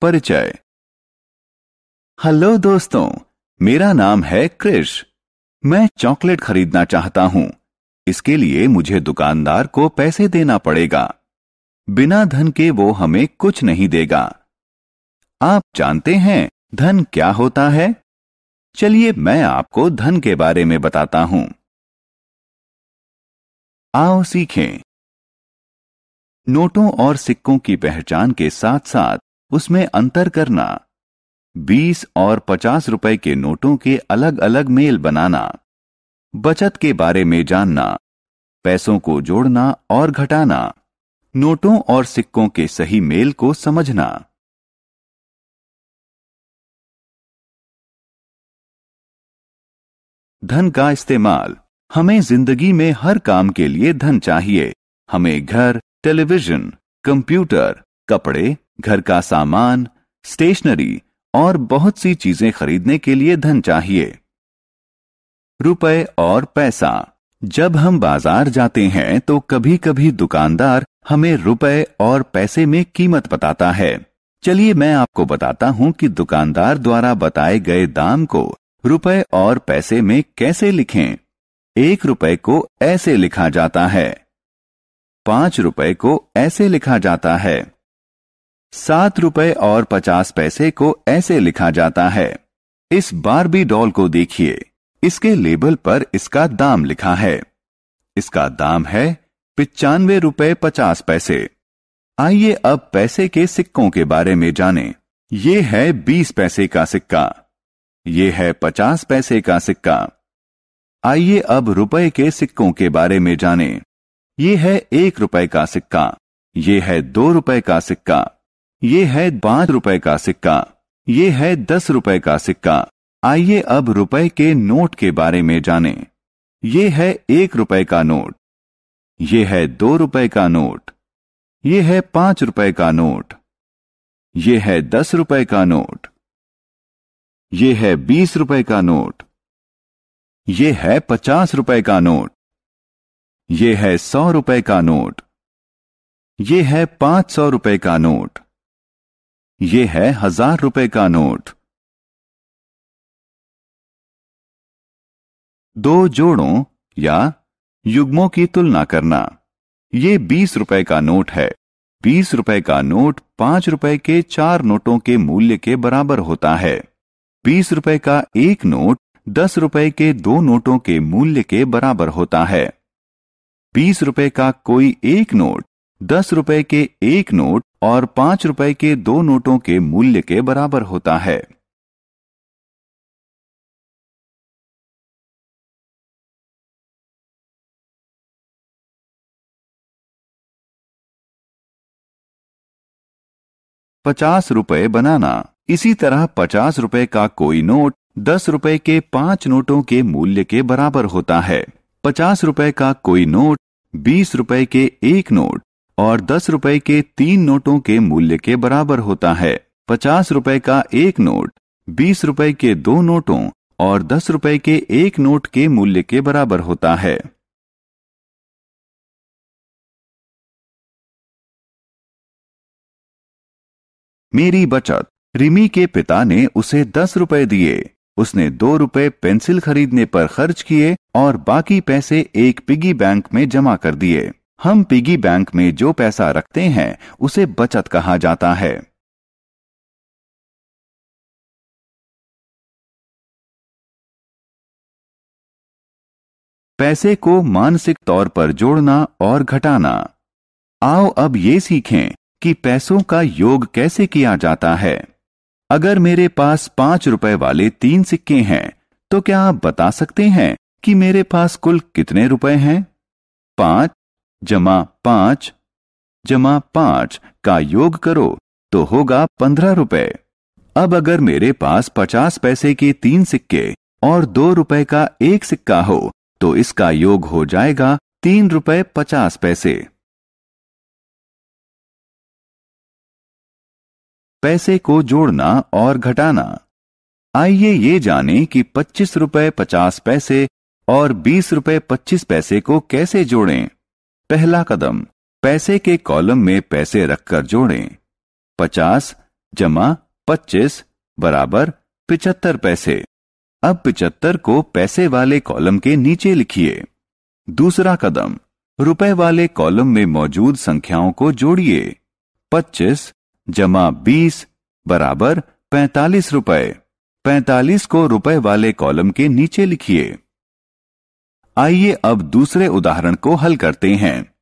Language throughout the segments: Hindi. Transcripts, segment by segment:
परिचय। हेलो दोस्तों, मेरा नाम है क्रिश। मैं चॉकलेट खरीदना चाहता हूं। इसके लिए मुझे दुकानदार को पैसे देना पड़ेगा। बिना धन के वो हमें कुछ नहीं देगा। आप जानते हैं धन क्या होता है? चलिए मैं आपको धन के बारे में बताता हूं। आओ सीखें। नोटों और सिक्कों की पहचान के साथ साथ उसमें अंतर करना। 20 और 50 रुपए के नोटों के अलग अलग मेल बनाना। बचत के बारे में जानना। पैसों को जोड़ना और घटाना। नोटों और सिक्कों के सही मेल को समझना। धन का इस्तेमाल। हमें जिंदगी में हर काम के लिए धन चाहिए। हमें घर, टेलीविजन, कंप्यूटर, कपड़े, घर का सामान, स्टेशनरी और बहुत सी चीजें खरीदने के लिए धन चाहिए। रुपए और पैसा। जब हम बाजार जाते हैं तो कभी कभी दुकानदार हमें रुपए और पैसे में कीमत बताता है। चलिए मैं आपको बताता हूं कि दुकानदार द्वारा बताए गए दाम को रुपए और पैसे में कैसे लिखें। 1 रुपए को ऐसे लिखा जाता है। 5 रुपए को ऐसे लिखा जाता है। 7 रुपए और 50 पैसे को ऐसे लिखा जाता है। इस बारबी डॉल को देखिए। इसके लेबल पर इसका दाम लिखा है। इसका दाम है 95 रुपए 50 पैसे। आइए अब पैसे के सिक्कों के बारे में जानें। ये है 20 पैसे का सिक्का। ये है 50 पैसे का सिक्का। आइए अब रुपए के सिक्कों के बारे में जानें। ये है 1 रुपए का सिक्का। ये है 2 रुपए का सिक्का। ये है 5 रुपए का सिक्का। ये है 10 रुपए का सिक्का। आइए अब रुपए के नोट के बारे में जानें। ये है 1 रुपए का नोट। ये है 2 रुपए का नोट। ये है 5 रुपए का नोट। ये है 10 रुपए का नोट। ये है 20 रुपए का नोट। ये है 50 रुपए का नोट। ये है 100 रुपए का नोट। ये है 500 रुपए का नोट। ये है 1000 रुपए का नोट। दो जोड़ों या युग्मों की तुलना करना। ये 20 रुपए का नोट है। 20 रुपए का नोट 5 रुपए के 4 नोटों के मूल्य के बराबर होता है। 20 रुपए का एक नोट 10 रुपए के 2 नोटों के मूल्य के बराबर होता है। 20 रुपए का कोई एक नोट 10 रुपए के एक नोट और 5 रुपए के 2 नोटों के मूल्य के बराबर होता है। ₹50 बनाना। इसी तरह 50 रुपए का कोई नोट 10 रुपए के 5 नोटों के मूल्य के बराबर होता है। 50 रुपए का कोई नोट 20 रुपए के एक नोट और 10 रुपए के 3 नोटों के मूल्य के बराबर होता है। 50 रुपए का एक नोट 20 रुपए के 2 नोटों और 10 रुपए के एक नोट के मूल्य के बराबर होता है। मेरी बचत। रिमी के पिता ने उसे 10 रुपए दिए। उसने 2 रुपए पेंसिल खरीदने पर खर्च किए और बाकी पैसे एक पिगी बैंक में जमा कर दिए। हम पिगी बैंक में जो पैसा रखते हैं उसे बचत कहा जाता है। पैसे को मानसिक तौर पर जोड़ना और घटाना। आओ अब ये सीखें कि पैसों का योग कैसे किया जाता है। अगर मेरे पास 5 रुपए वाले 3 सिक्के हैं तो क्या आप बता सकते हैं कि मेरे पास कुल कितने रुपए हैं? 5 जमा 5 जमा 5 का योग करो तो होगा 15 रुपए। अब अगर मेरे पास 50 पैसे के 3 सिक्के और 2 रुपए का एक सिक्का हो तो इसका योग हो जाएगा 3 रुपए 50 पैसे। पैसे को जोड़ना और घटाना। आइए ये जानें कि 25 रुपए 50 पैसे और 20 रुपए 25 पैसे को कैसे जोड़ें। पहला कदम, पैसे के कॉलम में पैसे रखकर जोड़ें। 50 जमा 25 बराबर 75 पैसे। अब 75 को पैसे वाले कॉलम के नीचे लिखिए। दूसरा कदम, रुपए वाले कॉलम में मौजूद संख्याओं को जोड़िए। 25 जमा 20 बराबर 45 रुपए। 45 को रुपए वाले कॉलम के नीचे लिखिए। आइए अब दूसरे उदाहरण को हल करते हैं।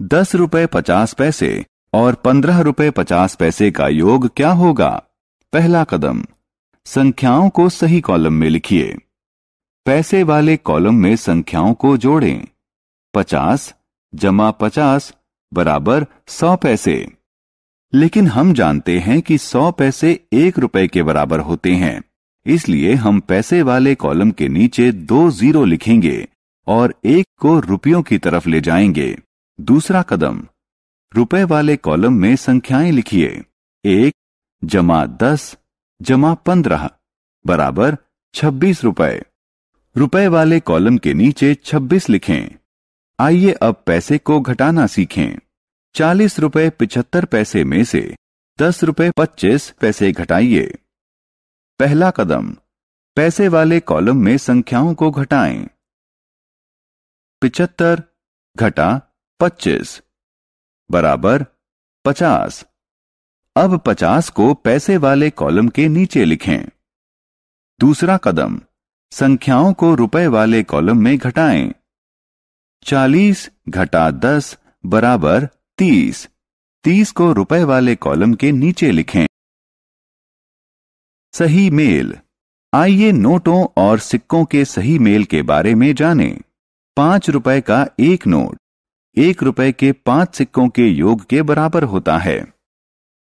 10 रुपए 50 पैसे और 15 रुपए 50 पैसे का योग क्या होगा? पहला कदम, संख्याओं को सही कॉलम में लिखिए। पैसे वाले कॉलम में संख्याओं को जोड़ें। 50 जमा 50 बराबर 100 पैसे। लेकिन हम जानते हैं कि 100 पैसे 1 रुपए के बराबर होते हैं, इसलिए हम पैसे वाले कॉलम के नीचे 2 जीरो लिखेंगे और 1 को रुपयों की तरफ ले जाएंगे। दूसरा कदम, रुपए वाले कॉलम में संख्याएं लिखिए। 1 जमा 10 जमा 15 बराबर 26 रुपए। रुपए वाले कॉलम के नीचे 26 लिखें। आइए अब पैसे को घटाना सीखें। 40 रुपए 75 पैसे में से 10 रुपए 25 पैसे घटाइए। पहला कदम, पैसे वाले कॉलम में संख्याओं को घटाएं। 75 घटा 25 बराबर 50। अब 50 को पैसे वाले कॉलम के नीचे लिखें। दूसरा कदम, संख्याओं को रुपए वाले कॉलम में घटाएं। 40 घटा 10 बराबर 30। 30 को रुपए वाले कॉलम के नीचे लिखें। सही मेल। आइए नोटों और सिक्कों के सही मेल के बारे में जानें। 5 रुपए का एक नोट 1 रुपए के 5 सिक्कों के योग के बराबर होता है।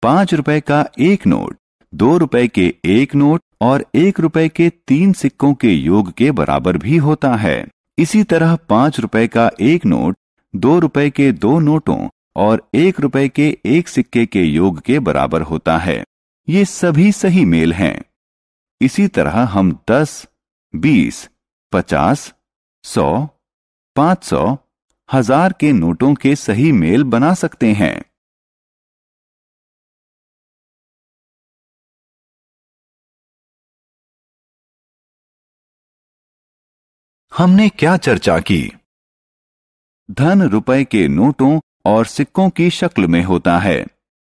5 रुपए का एक नोट 2 रुपए के एक नोट और 1 रुपए के 3 सिक्कों के योग के बराबर भी होता है। इसी तरह 5 रुपए का एक नोट 2 रुपए के 2 नोटों और 1 रुपए के 1 सिक्के के योग के बराबर होता है। ये सभी सही मेल हैं। इसी तरह हम 10, 20, 50, 100, 500, 1000 के नोटों के सही मेल बना सकते हैं। हमने क्या चर्चा की? धन रुपए के नोटों और सिक्कों की शक्ल में होता है।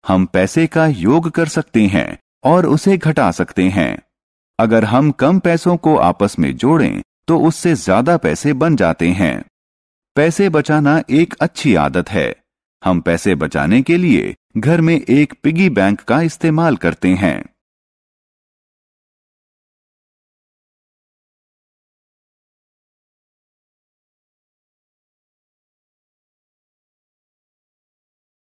हम पैसे का योग कर सकते हैं और उसे घटा सकते हैं। अगर हम कम पैसों को आपस में जोड़ें तो उससे ज्यादा पैसे बन जाते हैं। पैसे बचाना एक अच्छी आदत है। हम पैसे बचाने के लिए घर में एक पिगी बैंक का इस्तेमाल करते हैं।